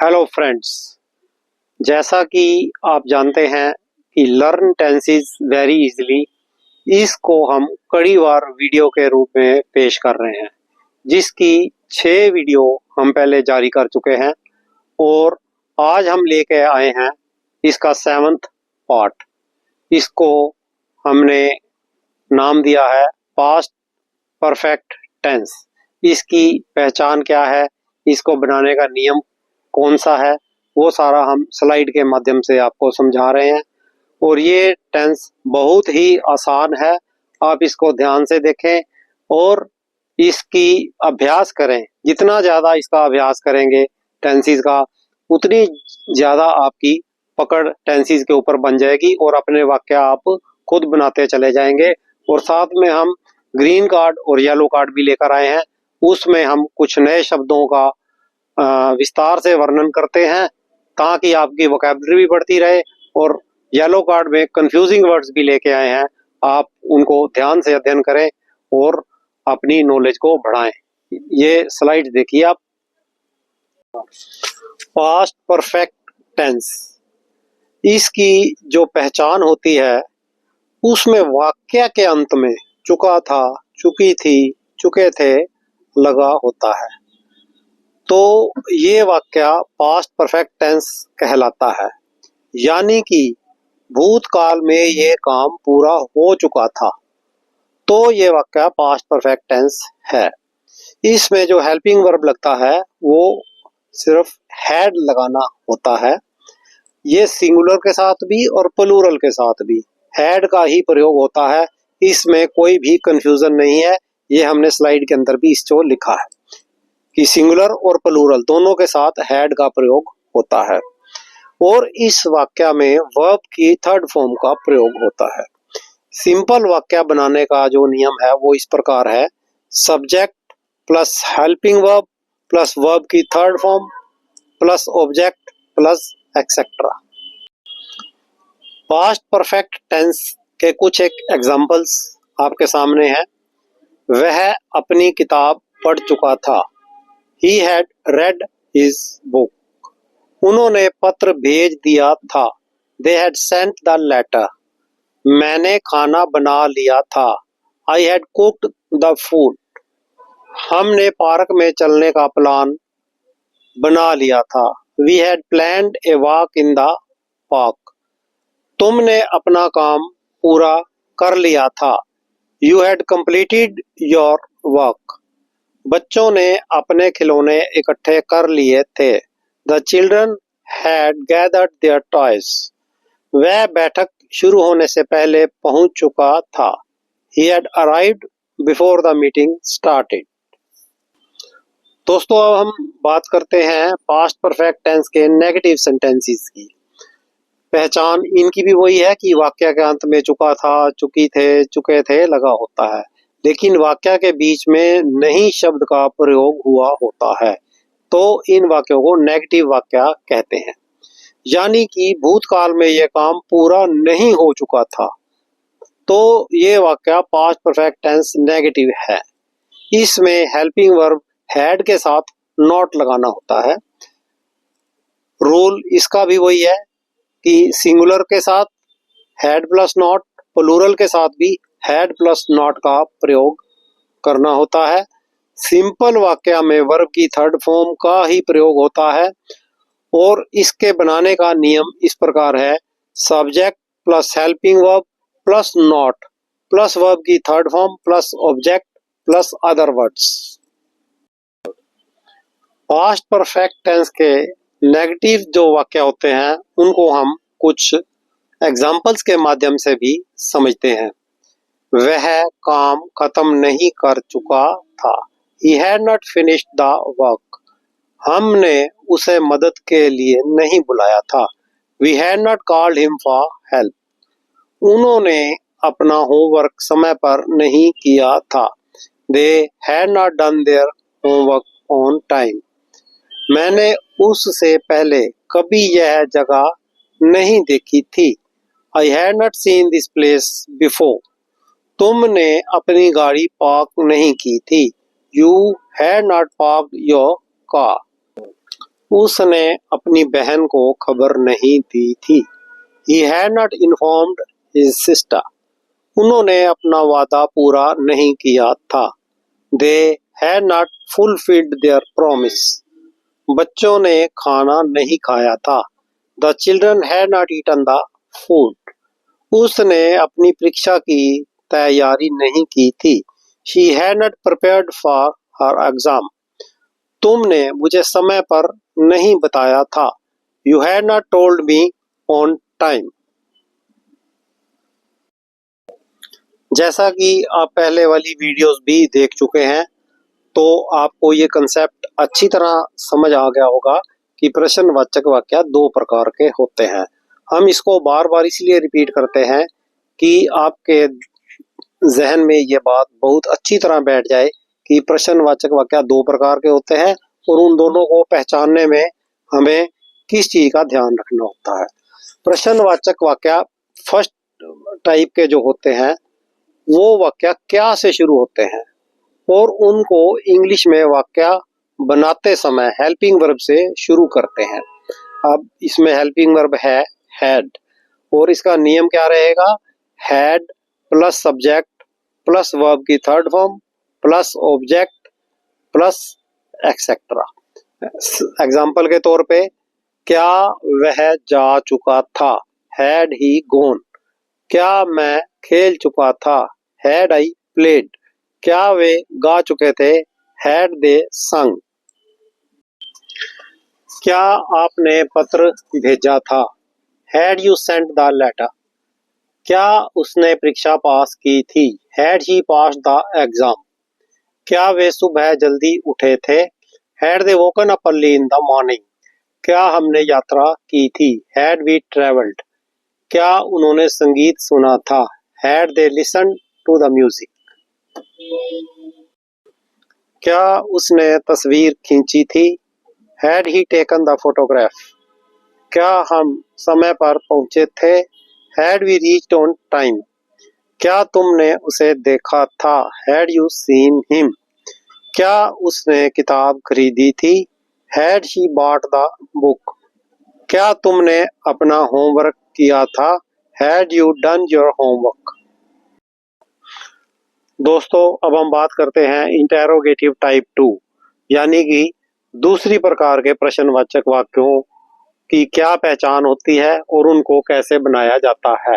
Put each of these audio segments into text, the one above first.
Hello friends, जैसा कि आप जानते हैं कि लर्न टेंसेस वेरी इजीली, इसको हम कई बार वीडियो के रूप में पेश कर रहे हैं, जिसकी 6 वीडियो हम पहले जारी कर चुके हैं और आज हम लेके आए हैं इसका 7वां पार्ट। इसको हमने नाम दिया है पास्ट परफेक्ट टेंस। इसकी पहचान क्या है, इसको बनाने का नियम कौन सा है, वो सारा हम स्लाइड के माध्यम से आपको समझा रहे हैं। और ये टेंस बहुत ही आसान है, आप इसको ध्यान से देखें और इसकी अभ्यास करें। जितना ज़्यादा इसका अभ्यास करेंगे टेंसेस का, उतनी ज़्यादा आपकी पकड़ टेंसेस के ऊपर बन जाएगी और अपने वाक्य आप खुद बनाते चले जाएंगे। और साथ में हम ग्रीन कार्ड और येलो कार्ड भी लेकर आए हैं, उसमें हम कुछ नए शब्दों का विस्तार से वर्णन करते हैं ताकि आपकी वोकैबुलरी भी बढ़ती रहे। और येलो कार्ड में कंफ्यूजिंग वर्ड्स भी लेके आए हैं, आप उनको ध्यान से अध्ययन करें और अपनी नॉलेज को बढ़ाएं। ये स्लाइड देखिए आप। पास्ट परफेक्ट टेंस, इसकी जो पहचान होती है उसमें वाक्य के अंत में चुका था, चुकी थी, चुके थे लगा होता है, तो ये वाक्य पास्ट परफेक्ट टेंस कहलाता है। यानी कि भूतकाल में ये काम पूरा हो चुका था, तो ये वाक्य पास्ट परफेक्ट टेंस है। इसमें जो हेल्पिंग वर्ब लगता है वो सिर्फ हैड लगाना होता है। ये सिंगुलर के साथ भी और प्लूरल के साथ भी हैड का ही प्रयोग होता है, इसमें कोई भी कंफ्यूजन नहीं है। ये हमने स्लाइड के अंदर भी इसको लिखा है कि सिंगुलर और प्लूरल दोनों के साथ हैड का प्रयोग होता है। और इस वाक्य में वर्ब की थर्ड फॉर्म का प्रयोग होता है। सिंपल वाक्य बनाने का जो नियम है वो इस प्रकार है: subject plus helping verb plus verb की third form plus object plus etcetera. Past perfect tense के कुछ एक एग्जांपल्स आपके सामने हैं। वह अपनी किताब पढ़ चुका था, He had read his book. उन्होंने पत्र भेज दिया था, They had sent the letter. मैंने खाना बना लिया था, I had cooked the food. हमने पार्क में चलने का प्लान बना लिया था, We had planned a walk in the park. तुमने अपना काम पूरा कर लिया था, You had completed your work. बच्चों ने अपने खिलौने इकट्ठे कर लिए थे, The children had gathered their toys. वह बैठक शुरू होने से पहले पहुंच चुका था, He had arrived before the meeting started. दोस्तों, अब हम बात करते हैं पास्ट परफेक्ट टेंस के नेगेटिव सेंटेंसेस की। पहचान इनकी भी वही है कि वाक्य के अंत में चुका था, चुकी थे, चुके थे लगा होता है, लेकिन वाक्य के बीच में नहीं शब्द का प्रयोग हुआ होता है, तो इन वाक्यों को नेगेटिव वाक्य कहते हैं। यानी कि भूतकाल में यह काम पूरा नहीं हो चुका था, तो ये वाक्य पास्ट परफेक्ट टेंस नेगेटिव है। इसमें हेल्पिंग वर्ब हैड के साथ नॉट लगाना होता है। रूल इसका भी वही है कि सिंगुलर के साथ हैड प्लस नॉट, प्लूरल के साथ भी हैड प्लस नॉट का प्रयोग करना होता है। सिंपल वाक्य में वर्ब की थर्ड फॉर्म का ही प्रयोग होता है और इसके बनाने का नियम इस प्रकार है: subject plus helping verb plus not plus verb की third form plus object plus other words. Past perfect tense के नेगेटिव जो वाक्य होते हैं उनको हम कुछ एग्जाम्पल्स के माध्यम से भी समझते हैं। वह काम खत्म नहीं कर चुका था, He had not finished the work. हमने उसे मदद के लिए नहीं बुलाया था, We had not called him for help. उन्होंने अपना होमवर्क समय पर नहीं किया था, They had not done their homework on time. मैंने उससे पहले कभी यह जगह नहीं देखी थी, I had not seen this place before. तुमने अपनी गाड़ी पार्क नहीं की थी, You had not parked your car. उसने अपनी बहन को खबर नहीं दी थी। He had not informed his sister. उन्होंने अपना वादा पूरा नहीं किया था। They had not fulfilled their promise. बच्चों ने खाना नहीं खाया था। The children had not eaten the food. उसने अपनी परीक्षा की तैयारी नहीं की थी। She had not prepared for her exam. तुमने मुझे समय पर नहीं बताया था। You had not told me on time. जैसा कि आप पहले वाली वीडियोस भी देख चुके हैं, तो आपको ये कंसेप्ट अच्छी तरह समझ आ गया होगा कि प्रश्नवाचक वाक्य दो प्रकार के होते हैं। हम इसको बार बार इसलिए रिपीट करते हैं कि आपके जहन में ये बात बहुत अच्छी तरह बैठ जाए कि प्रश्नवाचक वाक्य दो प्रकार के होते हैं और उन दोनों को पहचानने में हमें किस चीज का ध्यान रखना होता है। प्रश्नवाचक वाक्य फर्स्ट टाइप के जो होते हैं वो वाक्य क्या से शुरू होते हैं और उनको इंग्लिश में वाक्य बनाते समय हेल्पिंग वर्ब से शुरू करते हैं। अब इसमें हेल्पिंग वर्ब है हैड और इसका नियम क्या रहेगा? Had plus subject plus verb की third form plus object plus etcetera. Example के तौर पे, क्या वह जा चुका था? Had he gone. क्या मैं खेल चुका था? Had I played. क्या वे गा चुके थे? हैड दे संग। क्या आपने पत्र भेजा था? Had you sent the letter. क्या उसने परीक्षा पास की थी? Had he pass the exam. क्या वे सुबह जल्दी उठे थे? Had they woken up early in the morning. क्या हमने यात्रा की थी? Had we travelled. क्या उन्होंने संगीत सुना था? Had they listen to the music. क्या उसने तस्वीर खींची थी? Had he taken the photograph. क्या हम समय पर पहुंचे थे? Had we reached on time. क्या तुमने उसे देखा था? Had you seen him. क्या उसने किताब खरीदी थी? Had he bought the book. क्या तुमने अपना होमवर्क किया था? Had you done your homework. दोस्तों, अब हम बात करते हैं इंटेरोगेटिव टाइप 2 यानी कि दूसरी प्रकार के प्रश्नवाचक वाक्यों की क्या पहचान होती है और उनको कैसे बनाया जाता है।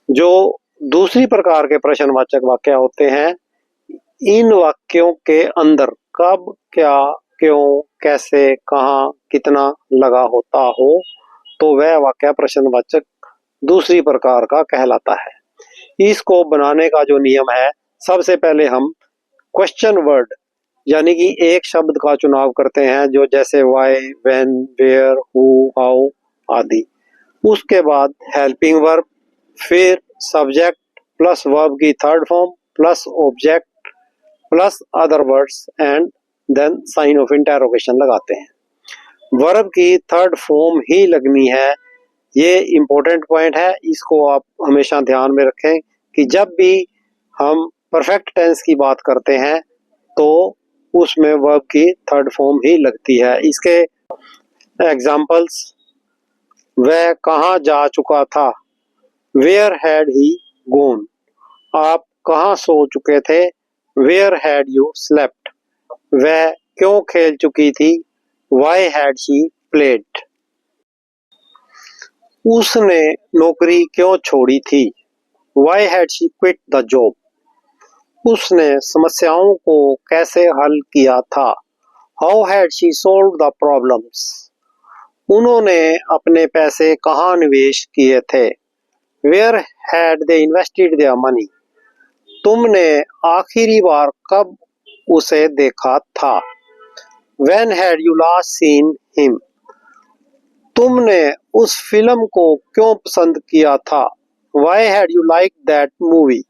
जो दूसरी प्रकार के प्रश्नवाचक वाक्य होते हैं, इन वाक्यों के अंदर कब, क्या, क्यों, कैसे, कहाँ, कितना लगा होता हो तो वह वाक्य प्रश्नवाचक दूसरी प्रकार का कहलाता है। इसको बनाने का जो नियम है, सबसे पहले हम क्वेश्चन वर्ड यानी कि एक शब्द का चुनाव करते हैं, जो जैसे why, when, where, who, how आदि। उसके बाद हेल्पिंग वर्ब, फिर सब्जेक्ट प्लस वर्ब की third form plus object plus other words and then sign of interrogation लगाते हैं। वर्ब की थर्ड फॉर्म ही लगनी है, ये इंपॉर्टेंट पॉइंट है। इसको आप हमेशा ध्यान में रखें कि जब भी हम परफेक्ट टेंस की बात करते हैं तो उसमें वर्ब की थर्ड फॉर्म ही लगती है। इसके एग्जाम्पल्स, वह कहाँ जा चुका था? Where had he gone. आप कहाँ सो चुके थे? Where had you slept. वह क्यों खेल चुकी थी? Why had she played. उसने नौकरी क्यों छोड़ी थी? Why had she quit the job? उसने समस्याओं को कैसे हल किया था? How had she solved the problems? उन्होंने अपने पैसे कहाँ निवेश किए थे? Where had they invested their money? तुमने आखिरी बार कब उसे देखा था? When had you last seen him? तुमने उस फिल्म को क्यों पसंद किया था? Why had you liked that movie?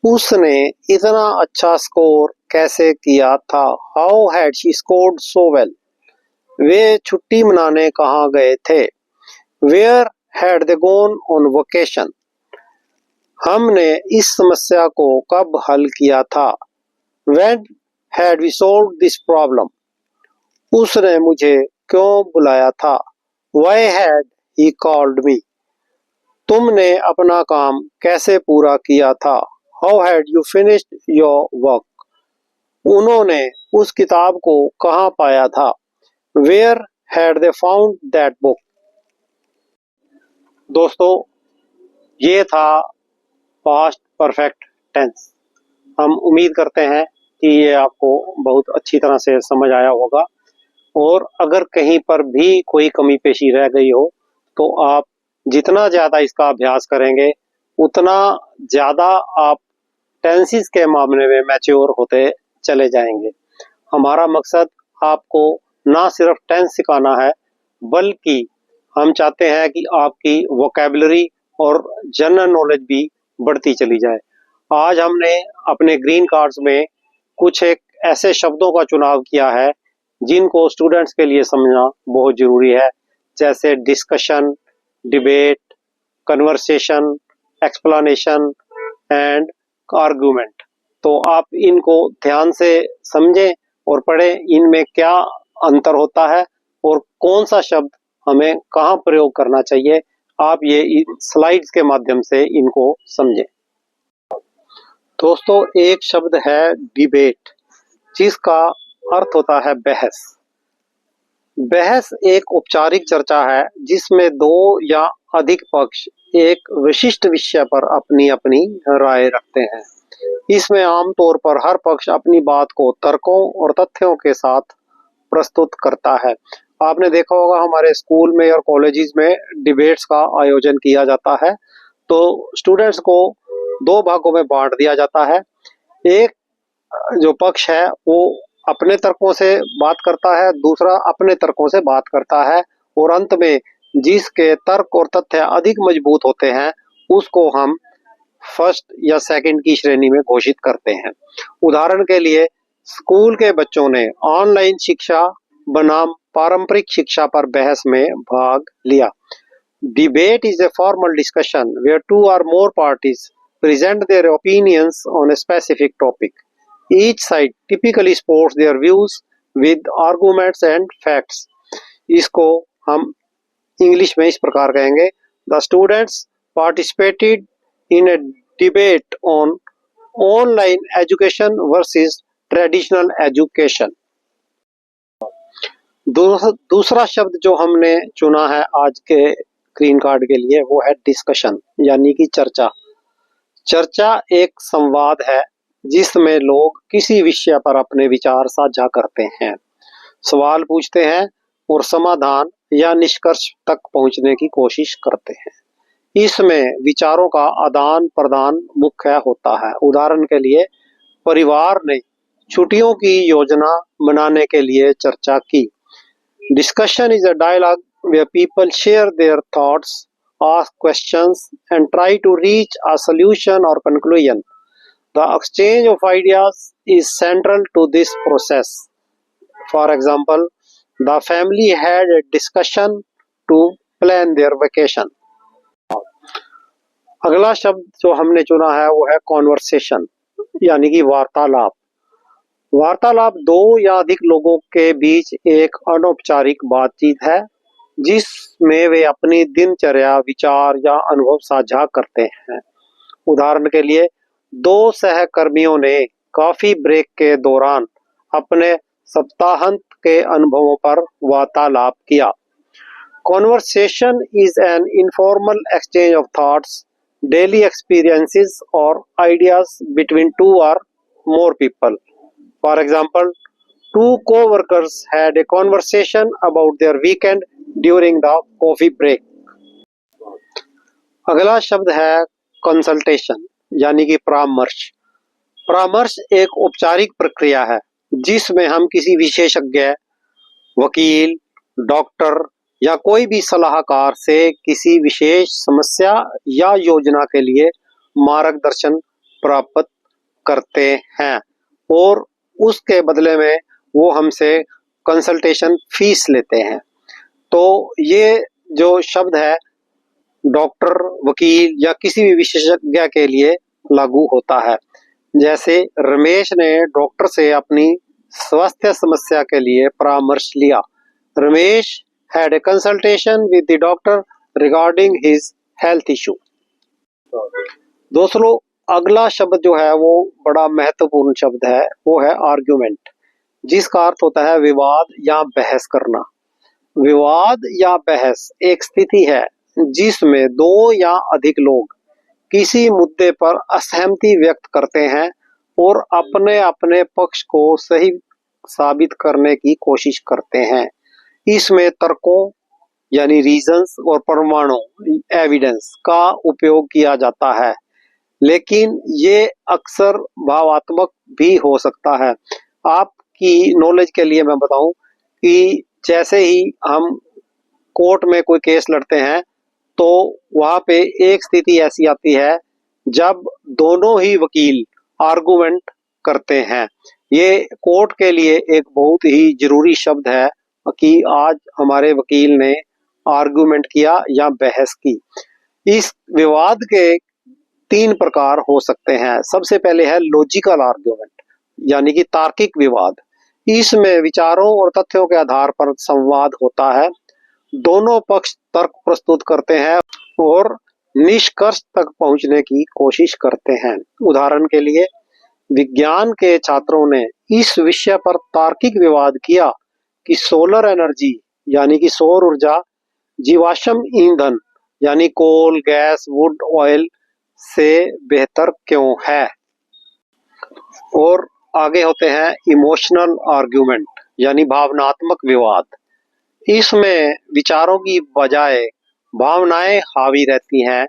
उसने इतना अच्छा स्कोर कैसे किया था? How had she scored so well? वे छुट्टी मनाने कहाँ गए थे? Where had they gone on vacation? हमने इस समस्या को कब हल किया था? When had we solved this problem? उसने मुझे क्यों बुलाया था? Why had he called me? तुमने अपना काम कैसे पूरा किया था? How had you finished your work? उन्होंने उस किताब को कहाँ पाया था? Where had they found that book? दोस्तों, ये था पास्ट परफेक्ट टेंस। हम उम्मीद करते हैं कि ये आपको बहुत अच्छी तरह से समझ आया होगा, और अगर कहीं पर भी कोई कमी पेशी रह गई हो तो आप जितना ज़्यादा इसका अभ्यास करेंगे उतना ज़्यादा आप टेंसेस के मामले में मैच्योर होते चले जाएंगे। हमारा मकसद आपको ना सिर्फ टेंस सिखाना है, बल्कि हम चाहते हैं कि आपकी वोकैबुलरी और जनरल नॉलेज भी बढ़ती चली जाए। आज हमने अपने ग्रीन कार्ड्स में कुछ एक ऐसे शब्दों का चुनाव किया है जिनको स्टूडेंट्स के लिए समझना बहुत जरूरी है, जैसे discussion, debate, conversation, explanation and argument. तो आप इनको ध्यान से समझें और पढ़ें, इनमें क्या अंतर होता है और कौन सा शब्द हमें कहाँ प्रयोग करना चाहिए। आप ये इन स्लाइड्स के माध्यम से इनको समझें। दोस्तों, एक शब्द है डिबेट, जिसका अर्थ होता है बहस। बहस एक औपचारिक चर्चा है जिसमें दो या अधिक पक्ष एक विशिष्ट विषय पर अपनी अपनी राय रखते हैं। इसमें आमतौर पर हर पक्ष अपनी बात को तर्कों और तथ्यों के साथ प्रस्तुत करता है। आपने देखा होगा हमारे स्कूल में और कॉलेजेस में डिबेट्स का आयोजन किया जाता है, तो स्टूडेंट्स को दो भागों में बांट दिया जाता है। एक जो पक्ष है वो अपने तर्कों से बात करता है, दूसरा अपने तर्कों से बात करता है, और अंत में जिसके तर्क और तथ्य अधिक मजबूत होते हैं उसको हम फर्स्ट या सेकंड की श्रेणी में घोषित करते हैं। उदाहरण के लिए स्कूल के बच्चों ने ऑनलाइन शिक्षा बनाम पारंपरिक शिक्षा पर बहस में भाग लिया। Debate is a formal discussion where two or more parties present their opinions on a specific topic. Each side typically supports their views with arguments and facts. इसको हम इंग्लिश में इस प्रकार कहेंगे, The students participated in a debate on online education versus traditional education. दूसरा शब्द जो हमने चुना है आज के ग्रीन कार्ड के लिए वो है डिस्कशन, यानी कि चर्चा। चर्चा एक संवाद है जिसमें लोग किसी विषय पर अपने विचार साझा करते हैं, सवाल पूछते हैं और समाधान या निष्कर्ष तक पहुंचने की कोशिश करते हैं। इसमें विचारों का आदान प्रदान मुख्य होता है। उदाहरण के लिए परिवार ने छुट्टियों की योजना बनाने के लिए चर्चा की। Discussion is a dialogue where people share their thoughts, ask questions and try to reach a solution or conclusion. The exchange of ideas is central to this process. For example, the family had a discussion to plan their vacation. अगला शब्द जो हमने चुना है वो है conversation, यानी कि वार्तालाप। वार्तालाप दो या अधिक लोगों के बीच एक अनौपचारिक बातचीत है जिसमें वे अपनी दिनचर्या, विचार या अनुभव साझा करते हैं। उदाहरण के लिए दो सहकर्मियों ने कॉफी ब्रेक के दौरान अपने सप्ताहांत के अनुभवों पर वार्तालाप किया। Conversation is an informal exchange of thoughts, daily experiences और ideas between two or more people. For example, two co-workers had a conversation about their weekend during the coffee break. अगला शब्द है कंसल्टेशन, यानी कि परामर्श। परामर्श एक औपचारिक प्रक्रिया है जिसमें हम किसी विशेषज्ञ, वकील, डॉक्टर या कोई भी सलाहकार से किसी विशेष समस्या या योजना के लिए मार्गदर्शन प्राप्त करते हैं, और उसके बदले में वो हमसे कंसल्टेशन फीस लेते हैं। तो ये जो शब्द है डॉक्टर, वकील या किसी भी विशेषज्ञ के लिए लागू होता है। जैसे रमेश ने डॉक्टर से अपनी स्वास्थ्य समस्या के लिए परामर्श लिया। Ramesh had a consultation with the doctor regarding his health issue। दोस्तों, अगला शब्द जो है वो बड़ा महत्वपूर्ण शब्द है, वो है आर्ग्यूमेंट, जिसका अर्थ होता है विवाद या बहस करना। विवाद या बहस एक स्थिति है जिसमें दो या अधिक लोग किसी मुद्दे पर असहमति व्यक्त करते हैं और अपने अपने पक्ष को सही साबित करने की कोशिश करते हैं। इसमें तर्कों यानी रीजंस और प्रमाणों एविडेंस का उपयोग किया जाता है, लेकिन ये अक्सर भावात्मक भी हो सकता है। आपकी नॉलेज के लिए मैं बताऊं कि जैसे ही हम कोर्ट में कोई केस लड़ते हैं तो वहां पे एक स्थिति ऐसी आती है जब दोनों ही वकील आर्गुमेंट करते हैं। ये कोर्ट के लिए एक बहुत ही जरूरी शब्द है कि आज हमारे वकील ने आर्गुमेंट किया या बहस की। इस विवाद के 3 प्रकार हो सकते हैं। सबसे पहले है लॉजिकल आर्गुमेंट, यानी कि तार्किक विवाद। इसमें विचारों और तथ्यों के आधार पर संवाद होता है। दोनों पक्ष तर्क प्रस्तुत करते हैं और निष्कर्ष तक पहुंचने की कोशिश करते हैं। उदाहरण के लिए, विज्ञान के छात्रों ने इस विषय पर तार्किक विवाद किया कि सोलर एनर्जी यानी कि सौर ऊर्जा जीवाश्म ईंधन यानी कोल, गैस, वुड, ऑयल से बेहतर क्यों है। और आगे होते हैं इमोशनल आर्ग्यूमेंट, यानी भावनात्मक विवाद। इसमें विचारों की बजाय भावनाएं हावी रहती हैं।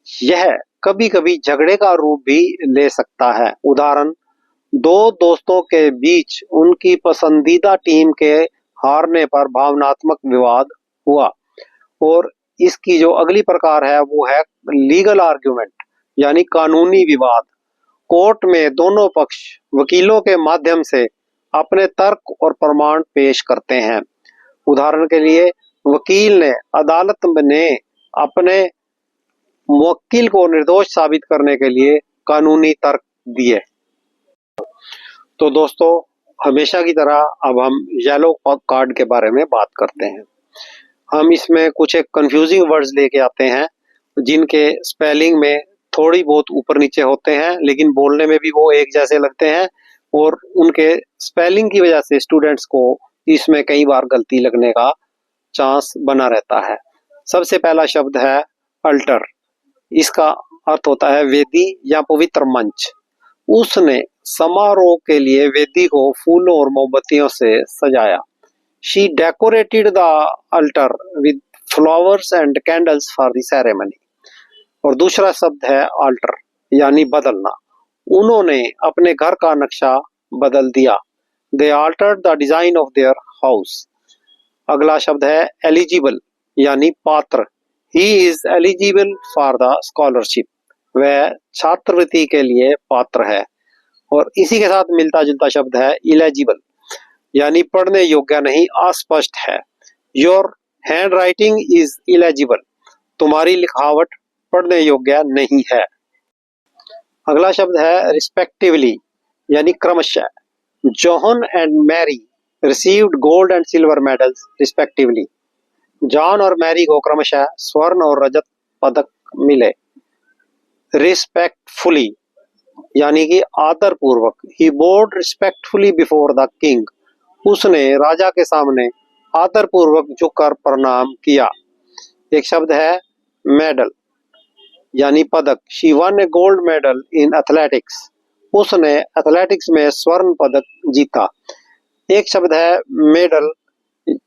यह कभी कभी झगड़े का रूप भी ले सकता है। उदाहरण, दो दोस्तों के बीच उनकी पसंदीदा टीम के हारने पर भावनात्मक विवाद हुआ। और इसकी जो अगली प्रकार है वो है लीगल आर्ग्यूमेंट, यानी कानूनी विवाद। कोर्ट में दोनों पक्ष वकीलों के माध्यम से अपने तर्क और प्रमाण पेश करते हैं। उदाहरण के लिए, वकील ने अदालत ने अपने मुवक्किल को निर्दोष साबित करने के लिए कानूनी तर्क दिए। तो दोस्तों, हमेशा की तरह अब हम येलो कार्ड के बारे में बात करते हैं। हम इसमें कुछ एक कंफ्यूजिंग वर्ड्स लेके आते हैं जिनके स्पेलिंग में थोड़ी बहुत ऊपर नीचे होते हैं, लेकिन बोलने में भी वो एक जैसे लगते हैं और उनके स्पेलिंग की वजह से स्टूडेंट्स को इसमें कई बार गलती लगने का चांस बना रहता है। सबसे पहला शब्द है अल्टर। इसका अर्थ होता है वेदी या पवित्र मंच। उसने समारोह के लिए वेदी को फूलों और मोमबत्तियों से सजाया। She decorated the altar with flowers and candles for the ceremony। और दूसरा शब्द है alter, यानी बदलना। उन्होंने अपने घर का नक्शा बदल दिया। They altered the design of their house। अगला शब्द है eligible, यानी पात्र। He is eligible for the scholarship। वह छात्रवृत्ति के लिए पात्र है। और इसी के साथ मिलता जुलता शब्द है illegible, यानी पढ़ने योग्य नहीं, अस्पष्ट है। Your hand writing is illegible. तुम्हारी लिखावट पढ़ने योग्य नहीं है। अगला शब्द है रिस्पेक्टिवली, यानी क्रमशः। John and Mary received gold and silver medals respectively. जॉन और मैरी को क्रमशः स्वर्ण और रजत पदक मिले। रिस्पेक्टफुली, यानी कि आदर पूर्वक। He bowed respectfully before the king. उसने राजा के सामने आदर पूर्वक झुककर प्रणाम किया। एक शब्द है मेडल, यानी पदक। She one A gold medal in athletics. उसने एथलेटिक्स में स्वर्ण पदक जीता। एक शब्द है मेडल,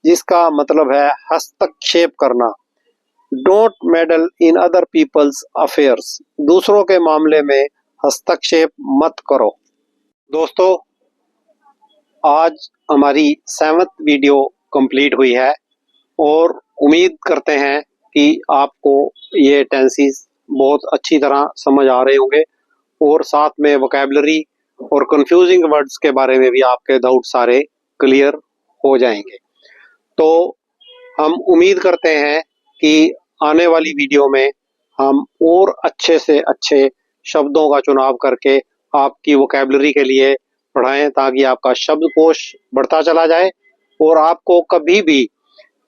जिसका मतलब है हस्तक्षेप करना। Don't meddle in other people's affairs. दूसरों के मामले में हस्तक्षेप मत करो। दोस्तों, आज हमारी 7th वीडियो कंप्लीट हुई है और उम्मीद करते हैं कि आपको ये टेंसेस बहुत अच्छी तरह समझ आ रहे होंगे और साथ में वोकैबुलरी और कंफ्यूजिंग वर्ड्स के बारे में भी आपके डाउट सारे क्लियर हो जाएंगे। तो हम उम्मीद करते हैं कि आने वाली वीडियो में हम और अच्छे से अच्छे शब्दों का चुनाव करके आपकी वोकैबुलरी के लिए बढ़ाएं ताकि आपका शब्दकोश बढ़ता चला जाए और आपको कभी भी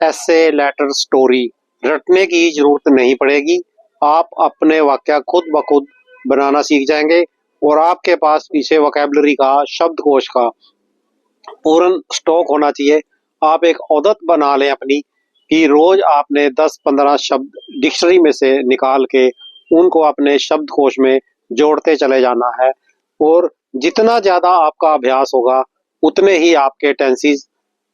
ऐसे लेटर स्टोरी रटने की जरूरत नहीं पड़ेगी। आप अपने वाक्य खुद ब खुद बनाना सीख जाएंगे और आपके पास पीछे वोकैबुलरी का, शब्दकोश का पूर्ण स्टॉक होना चाहिए। आप एक आदत बना लें अपनी कि रोज आपने 10-15 शब्द डिक्शनरी में से निकाल के उनको अपने शब्दकोश में जोड़ते चले जाना है और जितना ज्यादा आपका अभ्यास होगा उतने ही आपके टेंसेस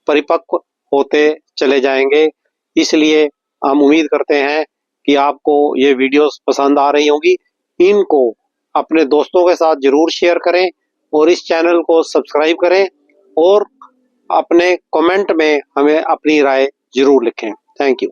परिपक्व होते चले जाएंगे। इसलिए हम उम्मीद करते हैं कि आपको ये वीडियोस पसंद आ रही होंगी। इनको अपने दोस्तों के साथ जरूर शेयर करें और इस चैनल को सब्सक्राइब करें और अपने कमेंट में हमें अपनी राय जरूर लिखें। Thank you.